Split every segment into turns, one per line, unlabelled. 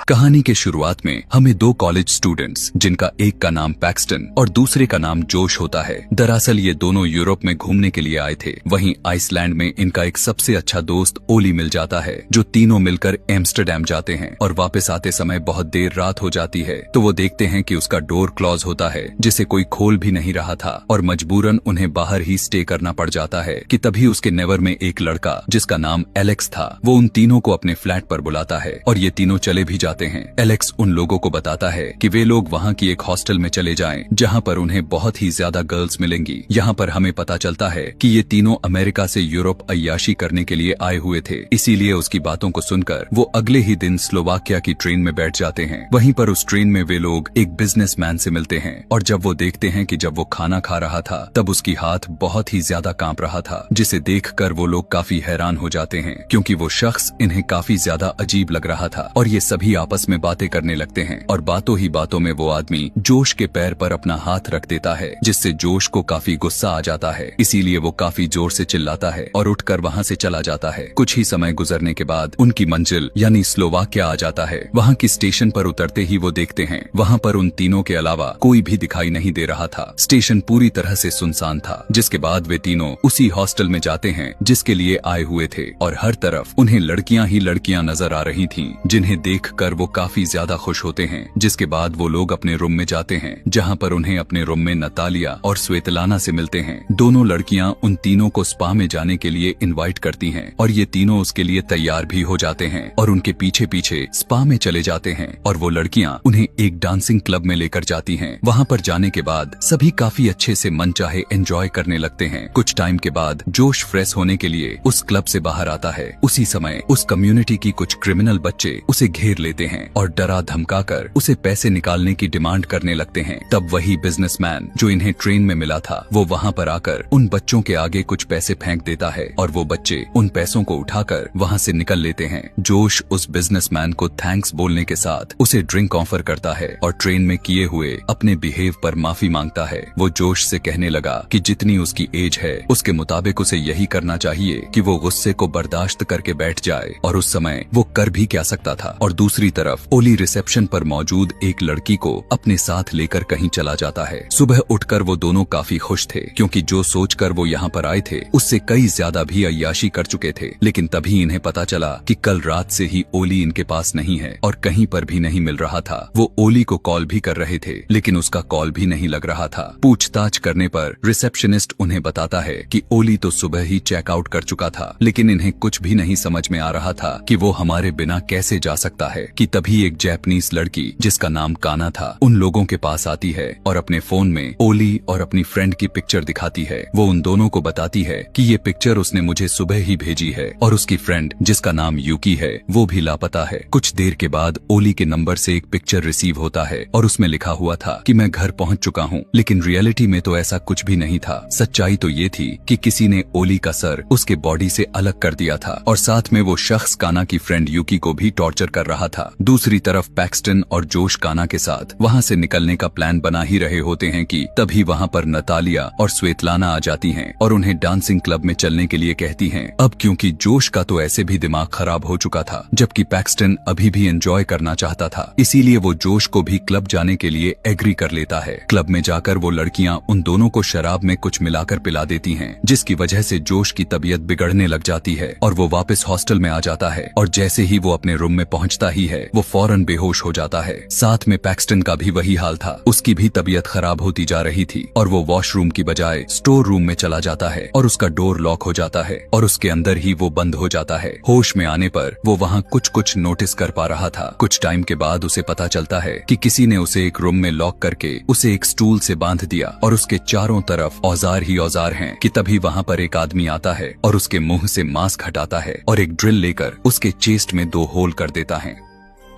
कहानी के शुरुआत में हमें दो कॉलेज स्टूडेंट्स, जिनका एक का नाम पैक्सटन और दूसरे का नाम जोश होता है, दरअसल ये दोनों यूरोप में घूमने के लिए आए थे। वहीं आइसलैंड में इनका एक सबसे अच्छा दोस्त ओली मिल जाता है, जो तीनों मिलकर एम्स्टरडैम जाते हैं और वापस आते समय बहुत देर रात हो जाती है। तो वो देखते हैं कि उसका डोर क्लॉज होता है, जिसे कोई खोल भी नहीं रहा था और मजबूरन उन्हें बाहर ही स्टे करना पड़ जाता है कि तभी उसके नेवर में एक लड़का, जिसका नाम एलेक्स था, वो उन तीनों को अपने फ्लैट पर बुलाता है और ये तीनों चले भी जाते हैं। एलेक्स उन लोगों को बताता है कि वे लोग वहाँ की एक हॉस्टल में चले जाएं, जहाँ पर उन्हें बहुत ही ज्यादा गर्ल्स मिलेंगी। यहाँ पर हमें पता चलता है कि ये तीनों अमेरिका से यूरोप अय्याशी करने के लिए आए हुए थे, इसीलिए उसकी बातों को सुनकर वो अगले ही दिन स्लोवाकिया की ट्रेन में बैठ जाते हैं। वहीं पर उस ट्रेन में वे लोग एक बिजनेसमैन से मिलते हैं और जब वो देखते हैं कि जब वो खाना खा रहा था तब उसकी हाथ बहुत ही ज्यादा कांप रहा था, जिसे देखकर वो लोग काफी हैरान हो जाते हैं, क्योंकि वो शख्स इन्हें काफी ज्यादा अजीब लग रहा था। और ये सभी आपस में बातें करने लगते हैं और बातों ही बातों में वो आदमी जोश के पैर पर अपना हाथ रख देता है, जिससे जोश को काफी गुस्सा आ जाता है। इसीलिए वो काफी जोर से चिल्लाता है और उठकर वहाँ से चला जाता है। कुछ ही समय गुजरने के बाद उनकी मंजिल यानी स्लोवाकिया आ जाता है। वहाँ की स्टेशन पर उतरते ही वो देखते हैं वहाँ पर उन तीनों के अलावा कोई भी दिखाई नहीं दे रहा था। स्टेशन पूरी तरह से सुनसान था, जिसके बाद वे तीनों उसी हॉस्टल में जाते हैं जिसके लिए आए हुए थे और हर तरफ उन्हें लड़कियां ही लड़कियां नजर आ रही थीं, जिन्हें देखकर वो काफी ज्यादा खुश होते हैं। जिसके बाद वो लोग अपने रूम में जाते हैं, जहाँ पर उन्हें अपने रूम में नतालिया और स्वेतलाना से मिलते हैं। दोनों लड़कियां उन तीनों को स्पा में जाने के लिए इनवाइट करती हैं और ये तीनों उसके लिए तैयार भी हो जाते हैं और उनके पीछे पीछे स्पा में चले जाते हैं और वो लड़कियां उन्हें एक डांसिंग क्लब में लेकर जाती हैं। वहाँ पर जाने के बाद सभी काफी अच्छे से मनचाहे एंजॉय करने लगते हैं। कुछ टाइम के बाद जोश फ्रेश होने के लिए उस क्लब से बाहर आता है। उसी समय उस कम्युनिटी की कुछ क्रिमिनल बच्चे उसे घेर लेते हैं और डरा धमकाकर उसे पैसे निकालने की डिमांड करने लगते हैं। तब वही बिजनेसमैन जो इन्हें ट्रेन में मिला था, वो वहाँ पर आकर उन बच्चों के आगे कुछ पैसे फेंक देता है और वो बच्चे उन पैसों को उठाकर वहाँ से निकल लेते हैं। जोश उस बिजनेसमैन को थैंक्स बोलने के साथ उसे ड्रिंक ऑफर करता है और ट्रेन में किए हुए अपने बिहेव पर माफी मांगता है। वो जोश से कहने लगा कि जितनी उसकी एज है उसके मुताबिक उसे यही करना चाहिए कि वो गुस्से को बर्दाश्त करके बैठ जाए, और उस समय वो कर भी क्या सकता था। और दूसरी तरफ ओली रिसेप्शन पर मौजूद एक लड़की को अपने साथ लेकर कहीं चला जाता है। सुबह उठकर वो दोनों काफी खुश थे, क्योंकि जो सोचकर वो यहाँ पर आए थे उससे कई ज्यादा भी अय्याशी कर चुके थे। लेकिन तभी इन्हें पता चला कि कल रात से ही ओली इनके पास नहीं है और कहीं पर भी नहीं मिल रहा था। वो ओली को कॉल भी कर रहे थे, लेकिन उसका कॉल भी नहीं लग रहा था। पूछताछ करने पर रिसेप्शनिस्ट उन्हें बताता है कि ओली तो सुबह ही चेकआउट कर चुका था, लेकिन इन्हें कुछ भी नहीं समझ में आ रहा था कि वो हमारे बिना कैसे जा सकता है। कि तभी एक जैपनीज लड़की, जिसका नाम काना था, उन लोगों के पास आती है और अपने फोन में ओली और अपनी फ्रेंड की पिक्चर दिखाती है। वो उन दोनों को बताती है कि ये पिक्चर उसने मुझे सुबह ही भेजी है और उसकी फ्रेंड, जिसका नाम यूकी है, वो भी लापता है। कुछ देर के बाद ओली के नंबर से एक पिक्चर रिसीव होता है और उसमें लिखा हुआ था कि मैं घर पहुंच चुका हूं, लेकिन रियलिटी में तो ऐसा कुछ भी नहीं था। सच्चाई तो ये थी कि किसी ने ओली का सर उसके बॉडी से अलग कर दिया था और साथ में वो शख्स काना की फ्रेंड यूकी को भी टॉर्चर कर रहा था। दूसरी तरफ पैक्सटन और जोश काना के साथ वहाँ से निकलने का प्लान बना ही रहे होते हैं कि तभी वहाँ पर नतालिया और स्वेतलाना आ जाती हैं और उन्हें डांसिंग क्लब में चलने के लिए कहती हैं। अब क्योंकि जोश का तो ऐसे भी दिमाग खराब हो चुका था, जबकि पैक्सटन अभी भी एंजॉय करना चाहता था, इसीलिए वो जोश को भी क्लब जाने के लिए एग्री कर लेता है। क्लब में जाकर वो लड़कियां उन दोनों को शराब में कुछ मिलाकर पिला देती हैं, जिसकी वजह से जोश की तबीयत बिगड़ने लग जाती है और वो वापस हॉस्टल में आ जाता है। और जैसे ही वो अपने रूम में पहुंचता ही है, वो फौरन बेहोश हो जाता है। साथ में पैक्सटन का भी वही हाल था, उसकी भी तबीयत खराब होती जा रही थी और वो वॉशरूम की बजाय स्टोर रूम में चला जाता है और उसका डोर लॉक हो जाता है और उसके अंदर ही वो बंद हो जाता है। होश में आने पर वो वहाँ कुछ नोटिस कर पा रहा था। कुछ टाइम के बाद उसे पता चलता है कि किसी ने उसे एक रूम में लॉक करके उसे एक स्टूल से बांध दिया और उसके चारों तरफ औजार ही औजार हैं। कि तभी वहाँ पर एक आदमी आता है और उसके मुंह से मास्क हटाता है और एक ड्रिल लेकर उसके चेस्ट में 2 होल कर देता है।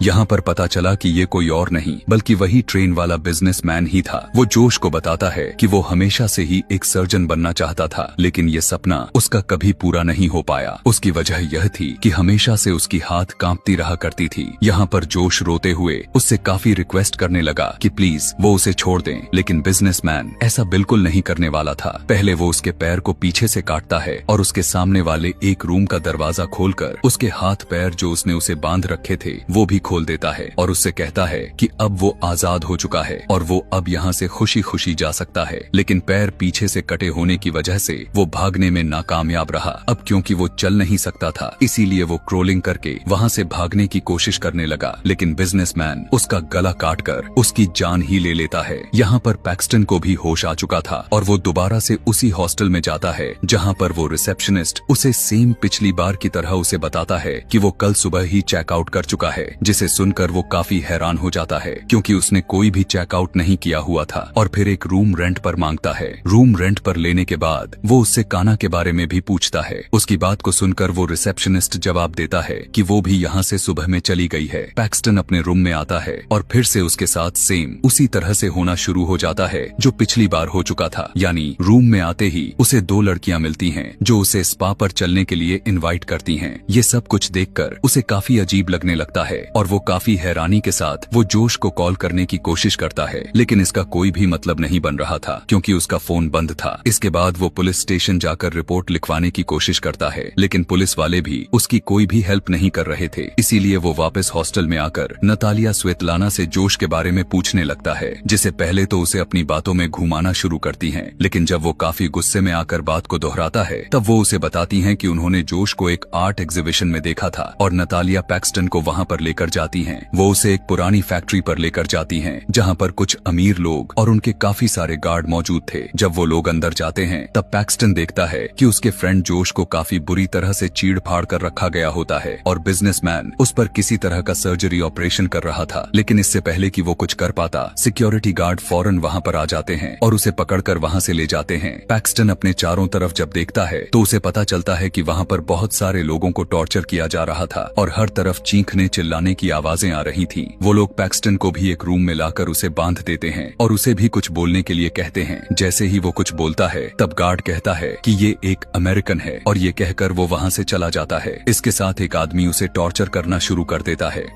यहाँ पर पता चला कि ये कोई और नहीं बल्कि वही ट्रेन वाला बिजनेसमैन ही था। वो जोश को बताता है कि वो हमेशा से ही एक सर्जन बनना चाहता था, लेकिन ये सपना उसका कभी पूरा नहीं हो पाया। उसकी वजह यह थी कि हमेशा से उसकी हाथ कांपती रहा करती थी। यहाँ पर जोश रोते हुए उससे काफी रिक्वेस्ट करने लगा कि प्लीज वो उसे छोड़ दें, लेकिन बिजनेसमैन ऐसा बिल्कुल नहीं करने वाला था। पहले वो उसके पैर को पीछे से काटता है और उसके सामने वाले एक रूम का दरवाजा खोलकर उसके हाथ पैर जो उसने उसे बांध रखे थे वो भी खोल देता है और उससे कहता है कि अब वो आजाद हो चुका है और वो अब यहाँ से खुशी खुशी जा सकता है। लेकिन पैर पीछे से कटे होने की वजह से वो भागने में नाकामयाब रहा। अब क्योंकि वो चल नहीं सकता था, इसीलिए वो क्रोलिंग करके वहाँ से भागने की कोशिश करने लगा, लेकिन बिजनेसमैन उसका गला काटकर उसकी जान ही ले लेता है। यहाँ पर पैक्सटन को भी होश आ चुका था और वो दोबारा से उसी हॉस्टल में जाता है जहाँ पर वो रिसेप्शनिस्ट उसे सेम पिछली बार की तरह उसे बताता है कि वो कल सुबह ही चेकआउट कर चुका है, जिसे सुनकर वो काफी हैरान हो जाता है क्योंकि उसने कोई भी चेकआउट नहीं किया हुआ था। और फिर एक रूम रेंट पर मांगता है। रूम रेंट पर लेने के बाद वो उससे काना के बारे में भी पूछता है। उसकी बात को सुनकर वो रिसेप्शनिस्ट जवाब देता है कि वो भी यहाँ से सुबह में चली गई है। पैक्सटन अपने रूम में आता है और फिर से उसके साथ सेम उसी तरह से होना शुरू हो जाता है जो पिछली बार हो चुका था। यानी रूम में आते ही उसे दो लड़कियां मिलती हैं जो उसे स्पा पर चलने के लिए इनवाइट करती हैं। ये सब कुछ देखकर उसे काफी अजीब लगने लगता है और वो काफी हैरानी के साथ वो जोश को कॉल करने की कोशिश करता है, लेकिन इसका कोई भी मतलब नहीं बन रहा था क्योंकि उसका फोन बंद था। इसके बाद वो पुलिस स्टेशन जाकर रिपोर्ट लिखवाने की कोशिश करता है, लेकिन पुलिस वाले भी उसकी कोई भी हेल्प नहीं कर रहे थे। इसीलिए वो वापस हॉस्टल में आकर नतालिया स्वेतलाना से जोश के बारे में पूछने लगता है, जिसे पहले तो उसे अपनी बातों में घुमाना शुरू करती हैं, लेकिन जब वो काफी गुस्से में आकर बात को दोहराता है तब वो उसे बताती हैं कि उन्होंने जोश को एक आर्ट एग्जीबिशन में देखा था और नतालिया पैक्सटन को वहाँ पर लेकर जाती हैं। वो उसे एक पुरानी फैक्ट्री पर लेकर जाती हैं जहाँ पर कुछ अमीर लोग और उनके काफी सारे गार्ड मौजूद थे। जब वो लोग अंदर जाते हैं तब पैक्सटन देखता है कि उसके फ्रेंड जोश को काफी बुरी तरह से चीड़ फाड़ कर रखा गया होता है और बिजनेसमैन उस पर किसी तरह का सर्जरी ऑपरेशन कर रहा था। लेकिन इससे पहले कि वो कुछ कर पाता, सिक्योरिटी गार्ड फौरन वहाँ पर आ जाते हैं और उसे पकड़कर वहाँ से ले जाते हैं। पैक्सटन अपने चारों तरफ जब देखता है तो उसे पता चलता है कि वहाँ पर बहुत सारे लोगों को टॉर्चर किया जा रहा था और हर तरफ चीखने चिल्लाने की आवाजें आ रही थी। वो लोग पैक्सटन को भी एक रूम में लाकर उसे बांध देते हैं और उसे भी कुछ बोलने के लिए कहते हैं। जैसे ही वो कुछ बोलता है तब गार्ड कहता है कि ये एक अमेरिकन है और ये कहकर वो वहाँ से चला जाता है। इसके साथ एक आदमी उसे टॉर्चर करना शुरू कर देता है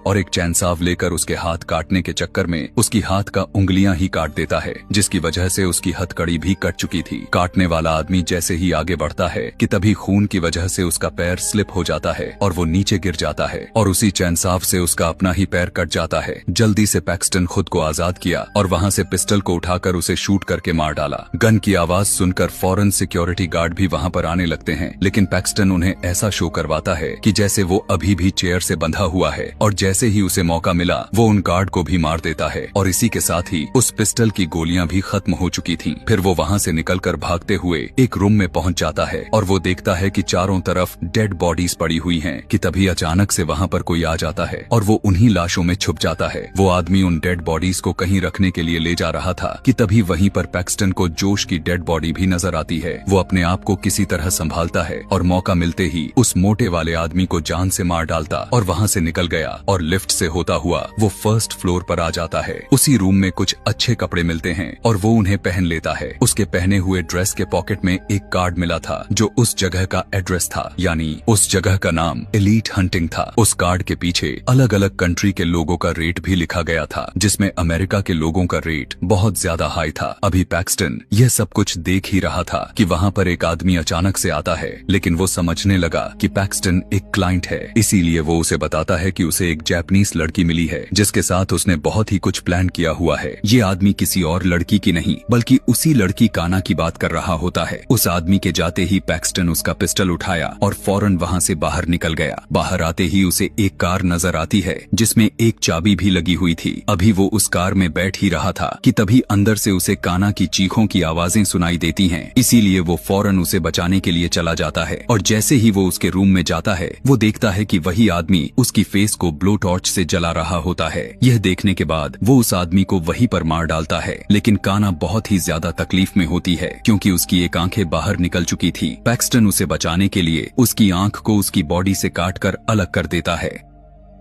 और एक चैनसाव लेकर उसके हाथ काटने के चक्कर में उसकी हाथ का उंगलियां ही काट देता है, जिसकी वजह से उसकी हथकड़ी भी कट चुकी थी। काटने वाला आदमी जैसे ही आगे बढ़ता है कि तभी खून की वजह से उसका पैर स्लिप हो जाता है और वो नीचे गिर जाता है और उसी चैनसाव से उसका अपना ही पैर कट जाता है। जल्दी से पैक्सटन खुद को आजाद किया और वहाँ से पिस्टल को उठाकर उसे शूट करके मार डाला। गन की आवाज सुनकर फौरन सिक्योरिटी गार्ड भी वहाँ पर आने लगते हैं, लेकिन पैक्सटन उन्हें ऐसा शो करवाता है कि जैसे वो अभी भी चेयर से बंधा हुआ है और जैसे ही उसे मौका मिला वो उन गार्ड को भी मार देता है और इसी के साथ ही उस पिस्टल की गोलियां भी खत्म हो चुकी थीं। फिर वो वहां से निकलकर भागते हुए एक रूम में पहुंच जाता है और वो देखता है कि चारों तरफ डेड बॉडीज पड़ी हुई हैं कि तभी अचानक से वहां पर कोई आ जाता है और वो उन्हीं लाशों में छुप जाता है। वो आदमी उन डेड बॉडीज को कहीं रखने के लिए ले जा रहा था कि तभी वहीं पर पैक्सटन को जोश की डेड बॉडी भी नजर आती है। वो अपने आप को किसी तरह संभालता है और मौका मिलते ही उस मोटे वाले आदमी को जान से मार डालता और वहां से निकल गया और लिफ्ट से होता हुआ वो फर्स्ट फ्लोर पर आ जाता है। उसी रूम में कुछ अच्छे कपड़े मिलते हैं और वो उन्हें पहन लेता है। उसके पहने हुए ड्रेस के पॉकेट में एक कार्ड मिला था जो उस जगह का एड्रेस था, यानी उस जगह का नाम एलीट हंटिंग था। उस कार्ड के पीछे अलग अलग कंट्री के लोगों का रेट भी लिखा गया था, जिसमें अमेरिका के लोगों का रेट बहुत ज्यादा हाई था। अभी पैक्सटन यह सब कुछ देख ही रहा था कि वहाँ पर एक आदमी अचानक से आता है, लेकिन वो समझने लगा कि पैक्सटन एक क्लाइंट है, इसीलिए वो उसे बताता है कि उसे एक जापानीज लड़की मिली है जिसके साथ उसने बहुत ही कुछ प्लान किया हुआ है। ये आदमी किसी और लड़की की नहीं बल्कि उसी लड़की काना की बात कर रहा होता है। उस आदमी के जाते ही पैक्सटन उसका पिस्टल उठाया और फौरन वहाँ से बाहर निकल गया। बाहर आते ही उसे एक कार नजर आती है जिसमें एक चाबी भी लगी हुई थी। अभी वो उस कार में बैठ ही रहा था कि तभी अंदर से उसे काना की चीखों की आवाजें सुनाई देती हैं। इसीलिए वो फौरन उसे बचाने के लिए चला जाता है और जैसे ही वो उसके रूम में जाता है वो देखता है कि वही आदमी उसकी फेस को ब्लो टॉर्च से जला रहा होता है। यह देखने के बाद वो उस आदमी को वहीं पर मार डालता है, लेकिन काना बहुत ही ज्यादा तकलीफ में होती है क्योंकि उसकी एक आंखें बाहर निकल चुकी थी। पैक्सटन उसे बचाने के लिए उसकी आंख को उसकी बॉडी से काटकर अलग कर देता है।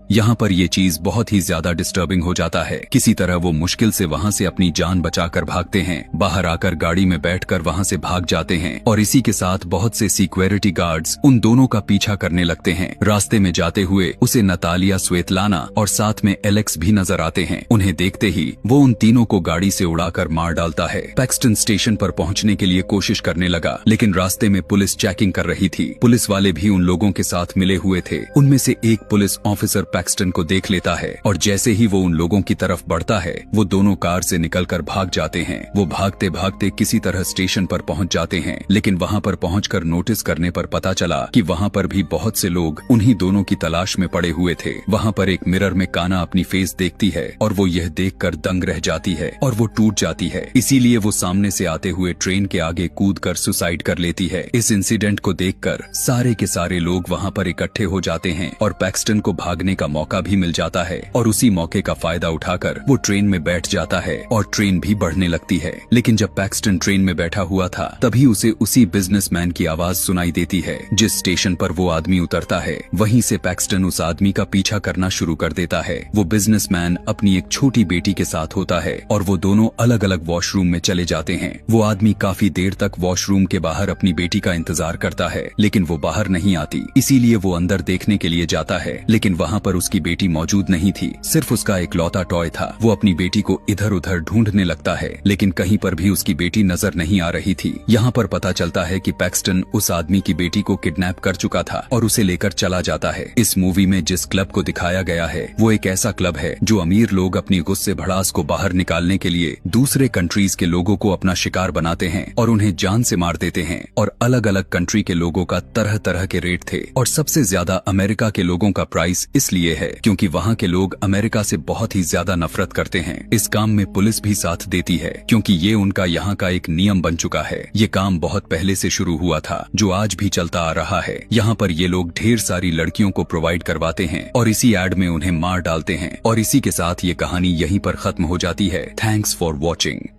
यहाँ पर ये चीज बहुत ही ज्यादा डिस्टर्बिंग हो जाता है। किसी तरह वो मुश्किल से वहाँ से अपनी जान बचाकर भागते हैं। बाहर आकर गाड़ी में बैठकर वहाँ से भाग जाते हैं और इसी के साथ बहुत से सिक्योरिटी गार्ड्स उन दोनों का पीछा करने लगते हैं। रास्ते में जाते हुए उसे नतालिया स्वेतलाना और साथ में एलेक्स भी नजर आते हैं। उन्हें देखते ही वो उन तीनों को गाड़ी से उड़ाकर मार डालता है। पैक्सटन स्टेशन पर पहुँचने के लिए कोशिश करने लगा, लेकिन रास्ते में पुलिस चेकिंग कर रही थी। पुलिस वाले भी उन लोगों के साथ मिले हुए थे। उनमें से एक पुलिस ऑफिसर पैक्सटन को देख लेता है और जैसे ही वो उन लोगों की तरफ बढ़ता है वो दोनों कार से निकलकर भाग जाते हैं। वो भागते भागते किसी तरह स्टेशन पर पहुंच जाते हैं, लेकिन वहां पर पहुंचकर नोटिस करने पर पता चला कि वहां पर भी बहुत से लोग उन्हीं दोनों की तलाश में पड़े हुए थे। वहां पर एक मिरर में काना अपनी फेस देखती है और वो यह देखकर दंग रह जाती है और वो टूट जाती है। इसीलिए वो सामने से आते हुए ट्रेन के आगे कूदकर सुसाइड कर लेती है। इस इंसिडेंट को देखकर सारे के सारे लोग वहां पर इकट्ठे हो जाते हैं और पैक्सटन को भागने का मौका भी मिल जाता है और उसी मौके का फायदा उठाकर वो ट्रेन में बैठ जाता है और ट्रेन भी बढ़ने लगती है। लेकिन जब पैक्सटन ट्रेन में बैठा हुआ था तभी उसे उसी बिजनेसमैन की आवाज सुनाई देती है। जिस स्टेशन पर वो आदमी उतरता है वहीं से पैक्सटन उस आदमी का पीछा करना शुरू कर देता है। वो बिजनेसमैन अपनी एक छोटी बेटी के साथ होता है और वो दोनों अलग अलग वॉशरूम में चले जाते हैं। वो आदमी काफी देर तक वॉशरूम के बाहर अपनी बेटी का इंतजार करता है, लेकिन वो बाहर नहीं आती। इसीलिए वो अंदर देखने के लिए जाता है, लेकिन वहाँ पर उसकी बेटी मौजूद नहीं थी, सिर्फ उसका एक लौता टॉय था। वो अपनी बेटी को इधर उधर ढूंढने लगता है, लेकिन कहीं पर भी उसकी बेटी नजर नहीं आ रही थी। यहाँ पर पता चलता है कि पैक्सटन उस आदमी की बेटी को किडनैप कर चुका था और उसे लेकर चला जाता है। इस मूवी में जिस क्लब को दिखाया गया है वो एक ऐसा क्लब है जो अमीर लोग अपनी गुस्से भड़ास को बाहर निकालने के लिए दूसरे कंट्रीज के लोगों को अपना शिकार बनाते हैं और उन्हें जान से मार देते हैं। और अलग अलग कंट्री के लोगों का तरह तरह के रेट थे और सबसे ज्यादा अमेरिका के लोगों का प्राइस इसलिए है क्योंकि वहाँ के लोग अमेरिका से बहुत ही ज्यादा नफरत करते हैं। इस काम में पुलिस भी साथ देती है क्योंकि ये उनका यहाँ का एक नियम बन चुका है। ये काम बहुत पहले से शुरू हुआ था जो आज भी चलता आ रहा है। यहाँ पर ये लोग ढेर सारी लड़कियों को प्रोवाइड करवाते हैं और इसी एड में उन्हें मार डालते हैं और इसी के साथ ये कहानी यहीं पर खत्म हो जाती है। Thanks for watching.